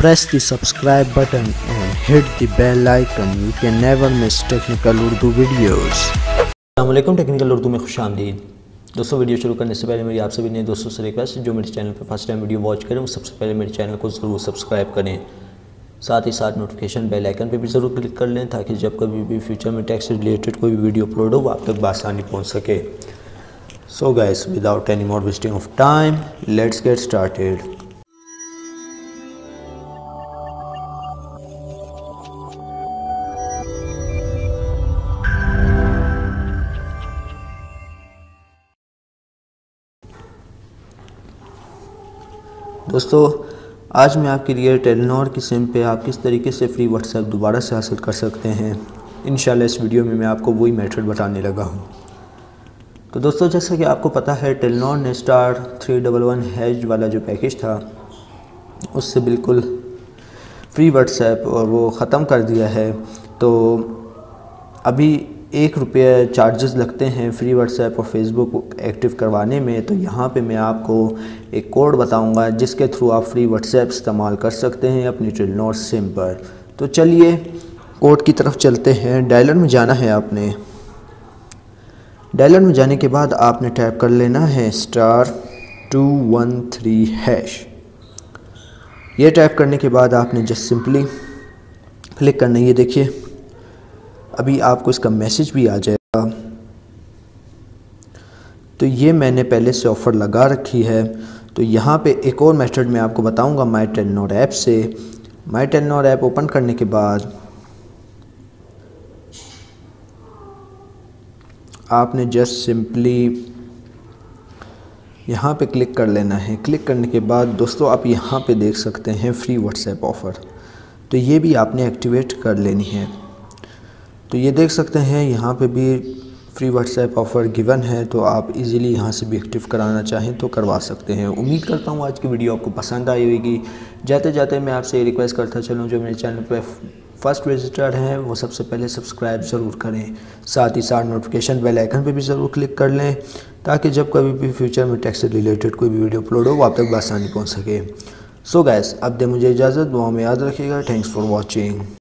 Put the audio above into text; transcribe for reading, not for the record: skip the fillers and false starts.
Press the subscribe button and hit the bell icon. You can never miss technical Urdu videos. अस्सलामुअलैकुम, technical Urdu में खुशामदीद। दोस्तों, video शुरू करने से पहले मेरी आप सभी नए दोस्तों से रिक्वेस्ट है, जो मेरे चैनल पर फर्स्ट टाइम वीडियो वॉच करें वो सबसे पहले मेरे चैनल को ज़रूर सब्सक्राइब करें। साथ ही साथ नोटिफिकेशन बेल आइकन पर भी ज़रूर क्लिक कर लें, ताकि जब कभी भी फ्यूचर में टेक से रिलेटेड कोई भी वीडियो अपलोड हो वो आप तक बआसानी पहुँच सके। So guys, without any more wasting of time, let's get started. दोस्तों, आज मैं आपके लिए टेलीनॉर की सिम पे आप किस तरीके से फ्री व्हाट्सएप दोबारा से हासिल कर सकते हैं, इंशाल्लाह इस वीडियो में मैं आपको वही मेथड बताने लगा हूँ। तो दोस्तों, जैसा कि आपको पता है, टेलीनॉर ने *311# वाला जो पैकेज था उससे बिल्कुल फ्री व्हाट्सएप और वो ख़त्म कर दिया है। तो अभी ₹1 चार्जेस लगते हैं फ्री व्हाट्सएप और फेसबुक एक्टिव करवाने में। तो यहाँ पे मैं आपको एक कोड बताऊँगा जिसके थ्रू आप फ्री व्हाट्सएप इस्तेमाल कर सकते हैं अपनी टेलीनॉर सिम पर। तो चलिए कोड की तरफ चलते हैं। डायलर में जाना है आपने। डायलर में जाने के बाद आपने टाइप कर लेना है *213#। ये टाइप करने के बाद आपने जस्ट सिंपली क्लिक करना है। ये देखिए, अभी आपको इसका मैसेज भी आ जाएगा। तो ये मैंने पहले से ऑफ़र लगा रखी है। तो यहाँ पे एक और मेथड मैं आपको बताऊँगा माई टेलीनॉर ऐप से। माई टेलीनॉर ऐप ओपन करने के बाद आपने जस्ट सिंपली यहाँ पे क्लिक कर लेना है। क्लिक करने के बाद दोस्तों, आप यहाँ पे देख सकते हैं फ्री व्हाट्सएप ऑफ़र। तो ये भी आपने एक्टिवेट कर लेनी है। तो ये देख सकते हैं यहाँ पे भी फ्री व्हाट्सएप ऑफ़र गिवन है। तो आप इजीली यहाँ से भी एक्टिव कराना चाहें तो करवा सकते हैं। उम्मीद करता हूँ आज की वीडियो आपको पसंद आई होगी। जाते जाते मैं आपसे ये रिक्वेस्ट करता चलूँ, जो मेरे चैनल पर फर्स्ट विजिटर हैं वो सबसे पहले सब्सक्राइब ज़रूर करें। साथ ही साथ नोटिफिकेशन बेल आइकन पे भी ज़रूर क्लिक कर लें, ताकि जब कभी भी फ्यूचर में टेक से रिलेटेड कोई भी वीडियो अपलोड हो वो आप तक बआसानी पहुँच सके। सो गाइस, अब दे मुझे इजाज़त। दुआ में याद रखिएगा। Thanks for watching.